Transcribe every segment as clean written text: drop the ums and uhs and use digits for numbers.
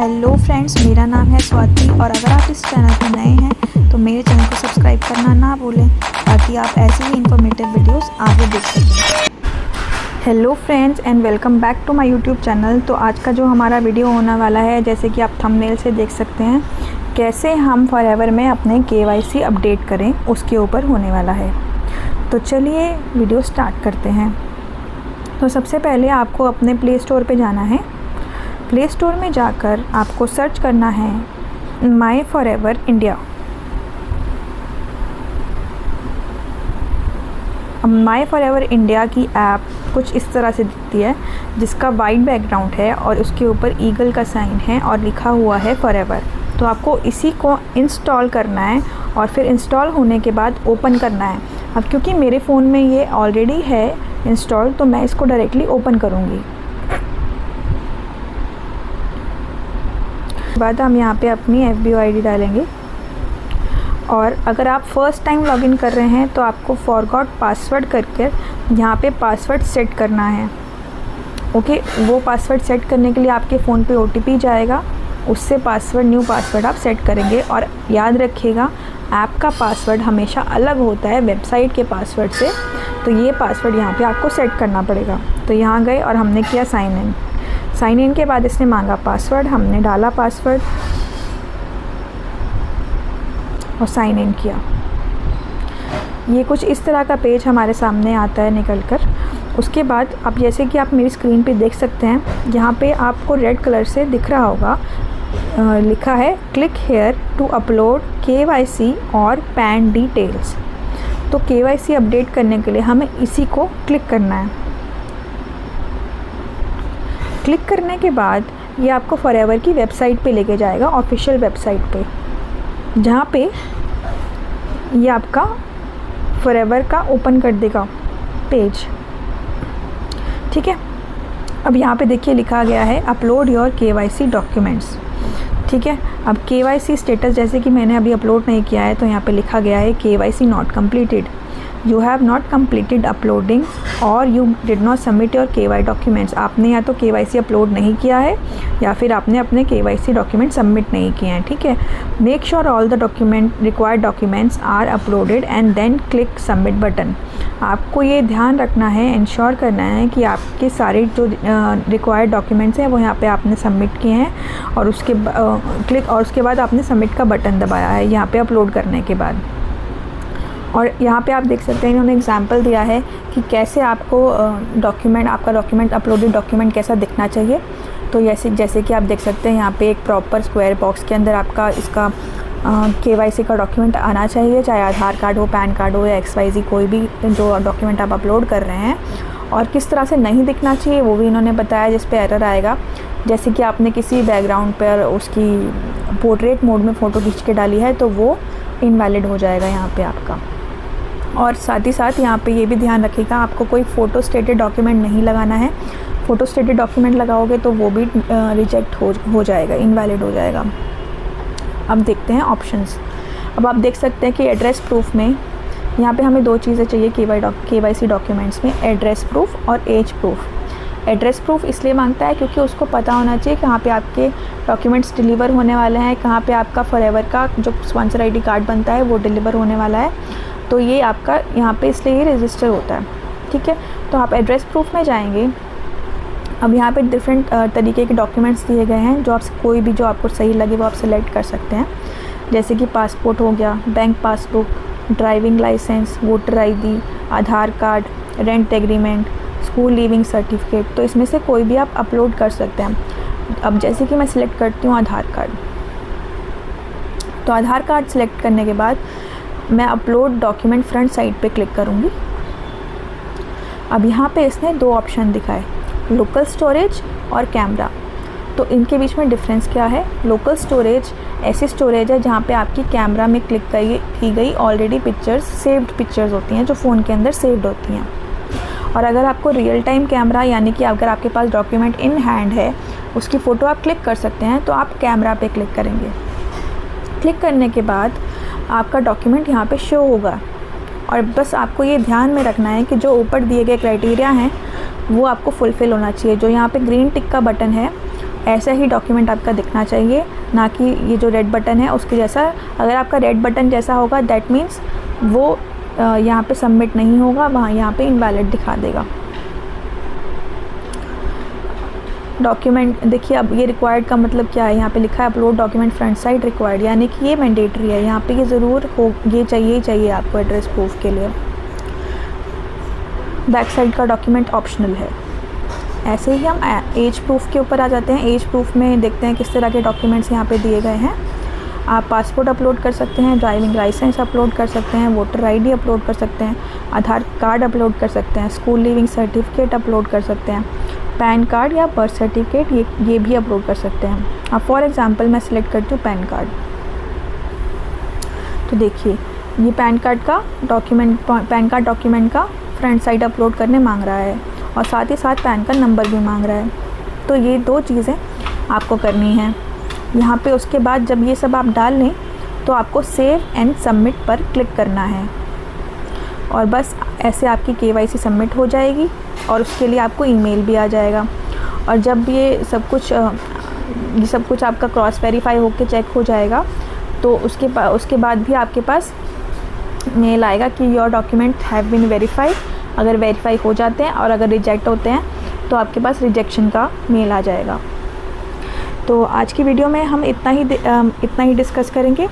Hello friends, मेरा नाम है स्वाति और अगर आप इस चैनल पर नए हैं तो मेरे चैनल को सब्सक्राइब करना ना भूलें ताकि आप ऐसे ही इंफॉर्मेटिव वीडियोस आगे देख सकें। Hello friends and welcome back to my YouTube channel. तो आज का जो हमारा वीडियो होने वाला है, जैसे कि आप थंबनेल से देख सकते हैं, कैसे हम फॉरएवर में अपने KYC अपडेट करें, उसके ऊपर होने वाला है। तो चलिए वीडियो स्टार्ट करते हैं। तो सबसे पहले आपको अपने प्ले स्टोर पे जाना है। प्ले स्टोर में जाकर आपको सर्च करना है माई फॉरएवर इंडिया। माई फॉरएवर इंडिया की ऐप कुछ इस तरह से दिखती है, जिसका वाइट बैकग्राउंड है और उसके ऊपर ईगल का साइन है और लिखा हुआ है फॉरएवर। तो आपको इसी को इंस्टॉल करना है और फिर इंस्टॉल होने के बाद ओपन करना है। अब क्योंकि मेरे फ़ोन में ये ऑलरेडी है इंस्टॉल, तो मैं इसको डायरेक्टली ओपन करूँगी। बाद हम यहाँ पे अपनी FBO ID डालेंगे और अगर आप फर्स्ट टाइम लॉगिन कर रहे हैं तो आपको फॉरगॉट पासवर्ड करके यहाँ पे पासवर्ड सेट करना है। ओके, वो पासवर्ड सेट करने के लिए आपके फ़ोन पे OTP जाएगा, उससे पासवर्ड न्यू पासवर्ड आप सेट करेंगे। और याद रखिएगा, ऐप का पासवर्ड हमेशा अलग होता है वेबसाइट के पासवर्ड से, तो ये पासवर्ड यहाँ पे आपको सेट करना पड़ेगा। तो यहाँ गए और हमने किया साइन इन। साइन इन के बाद इसने मांगा पासवर्ड, हमने डाला पासवर्ड और साइन इन किया। ये कुछ इस तरह का पेज हमारे सामने आता है निकल कर। उसके बाद अब जैसे कि आप मेरी स्क्रीन पे देख सकते हैं, यहाँ पे आपको रेड कलर से दिख रहा होगा, लिखा है click here to upload KYC और पैन डिटेल्स। तो KYC अपडेट करने के लिए हमें इसी को क्लिक करना है। क्लिक करने के बाद ये आपको फॉरएवर की वेबसाइट पे लेके जाएगा, ऑफिशियल वेबसाइट पे, जहाँ पे ये आपका फॉरएवर का ओपन कर देगा पेज। ठीक है, अब यहाँ पे देखिए लिखा गया है अपलोड योर KYC डॉक्यूमेंट्स। ठीक है, अब KYC स्टेटस जैसे कि मैंने अभी अपलोड नहीं किया है, तो यहाँ पे लिखा गया है KYC not completed, you have not completed uploading और you did not submit your KYC documents. आपने या तो KYC अपलोड नहीं किया है या फिर आपने अपने KYC डॉक्यूमेंट सबमिट नहीं किए हैं। ठीक है, make sure all the required documents are uploaded and then click submit button. आपको ये ध्यान रखना है, इंश्योर करना है कि आपके सारे जो रिक्वायर्ड डॉक्यूमेंट्स हैं वो यहाँ पे आपने सबमिट किए हैं और उसके बाद आपने सबमिट का बटन दबाया है यहाँ पे अपलोड करने के बाद। और यहाँ पे आप देख सकते हैं इन्होंने एग्जांपल दिया है कि कैसे आपको आपका डॉक्यूमेंट अपलोडेड डॉक्यूमेंट कैसा दिखना चाहिए। तो जैसे कि आप देख सकते हैं यहाँ पे एक प्रॉपर स्क्वायर बॉक्स के अंदर आपका इसका KYC का डॉक्यूमेंट आना चाहिए, चाहे आधार कार्ड हो, पैन कार्ड हो या XYZ कोई भी जो डॉक्यूमेंट आप अपलोड कर रहे हैं। और किस तरह से नहीं दिखना चाहिए वो भी इन्होंने बताया, जिस पे एरर आएगा। जैसे कि आपने किसी बैकग्राउंड पर उसकी पोर्ट्रेट मोड में फ़ोटो खींच के डाली है तो वो इनवैलिड हो जाएगा यहाँ पे आपका। और साथ ही साथ यहाँ पे ये भी ध्यान रखिएगा, आपको कोई फ़ोटो स्टेटेड डॉक्यूमेंट नहीं लगाना है। फ़ोटो स्टेटेड डॉक्यूमेंट लगाओगे तो वो भी रिजेक्ट हो जाएगा, इनवैलिड हो जाएगा। अब देखते हैं ऑप्शंस। अब आप देख सकते हैं कि एड्रेस प्रूफ में यहाँ पे हमें दो चीज़ें चाहिए KYC डॉक्यूमेंट्स में, एड्रेस प्रूफ और एज प्रूफ। एड्रेस प्रूफ इसलिए मांगता है क्योंकि उसको पता होना चाहिए कहाँ पे आपके डॉक्यूमेंट्स डिलीवर होने वाले हैं, कहाँ पे आपका फॉरएवर का जो स्पॉन्सर ID कार्ड बनता है वो डिलीवर होने वाला है। तो ये आपका यहाँ पे इसलिए ये रजिस्टर होता है। ठीक है, तो आप एड्रेस प्रूफ में जाएंगे। अब यहाँ पे डिफरेंट तरीके के डॉक्यूमेंट्स दिए गए हैं, जो आपसे कोई भी जो आपको सही लगे वो आप सेलेक्ट कर सकते हैं। जैसे कि पासपोर्ट हो गया, bank passbook, driving licence, voter ID, Aadhaar card, rent agreement, school leaving certificate. तो इसमें से कोई भी आप अपलोड कर सकते हैं। अब जैसे कि मैं सिलेक्ट करती हूँ आधार कार्ड, तो आधार कार्ड सिलेक्ट करने के बाद मैं अपलोड डॉक्यूमेंट फ्रंट साइड पे क्लिक करूँगी। अब यहाँ पे इसने दो ऑप्शन दिखाए, लोकल स्टोरेज और कैमरा। तो इनके बीच में डिफरेंस क्या है? लोकल स्टोरेज ऐसी स्टोरेज है जहाँ पे आपकी कैमरा में क्लिक की गई ऑलरेडी पिक्चर्स, सेव्ड पिक्चर्स होती हैं जो फ़ोन के अंदर सेव्ड होती हैं। और अगर आपको रियल टाइम कैमरा, यानी कि अगर आपके पास डॉक्यूमेंट इन हैंड है, उसकी फ़ोटो आप क्लिक कर सकते हैं, तो आप कैमरा पे क्लिक करेंगे। क्लिक करने के बाद आपका डॉक्यूमेंट यहाँ पे शो होगा। और बस आपको ये ध्यान में रखना है कि जो ऊपर दिए गए क्राइटेरिया हैं वो आपको फुलफ़िल होना चाहिए। जो यहाँ पे ग्रीन टिक का बटन है, ऐसा ही डॉक्यूमेंट आपका दिखना चाहिए, ना कि ये जो रेड बटन है उसके जैसा। अगर आपका रेड बटन जैसा होगा दैट मीन्स वो यहाँ पे सबमिट नहीं होगा, वहाँ यहाँ पे इनवैलिड दिखा देगा। डॉक्यूमेंट देखिए, अब ये रिक्वायर्ड का मतलब क्या है, यहाँ पे लिखा है upload document front side required, यानी कि ये मैंडेटरी है, यहाँ पे ये ज़रूर हो, ये चाहिए ही चाहिए आपको एड्रेस प्रूफ के लिए। बैक साइड का डॉक्यूमेंट ऑप्शनल है। ऐसे ही हम एज प्रूफ के ऊपर आ जाते हैं। एज प्रूफ में देखते हैं किस तरह के डॉक्यूमेंट्स यहाँ पे दिए गए हैं। आप पासपोर्ट अपलोड कर सकते हैं, ड्राइविंग लाइसेंस अपलोड कर सकते हैं, वोटर आईडी अपलोड कर सकते हैं, आधार कार्ड अपलोड कर सकते हैं, स्कूल लीविंग सर्टिफिकेट अपलोड कर सकते हैं, पैन कार्ड या बर्थ सर्टिफिकेट ये भी अपलोड कर सकते हैं। अब फॉर एग्ज़ाम्पल मैं सिलेक्ट करती हूँ पैन कार्ड। तो देखिए ये पैन कार्ड डॉक्यूमेंट का फ्रंट साइड अपलोड करने मांग रहा है और साथ ही साथ पैन का नंबर भी मांग रहा है। तो ये 2 चीज़ें आपको करनी हैं यहाँ पे। उसके बाद जब ये सब आप डाल लें तो आपको सेव एंड सबमिट पर क्लिक करना है और बस ऐसे आपकी KYC सबमिट हो जाएगी और उसके लिए आपको ईमेल भी आ जाएगा। और जब ये सब कुछ आपका क्रॉस वेरीफाई होकर चेक हो जाएगा तो उसके बाद भी आपके पास मेल आएगा कि your document have been verified. अगर वेरीफाई हो जाते हैं और अगर रिजेक्ट होते हैं तो आपके पास रिजेक्शन का मेल आ जाएगा। तो आज की वीडियो में हम इतना ही डिस्कस करेंगे।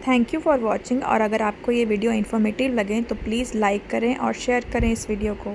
Thank you for watching. और अगर आपको ये वीडियो इन्फॉर्मेटिव लगे तो प्लीज़ लाइक करें और शेयर करें इस वीडियो को।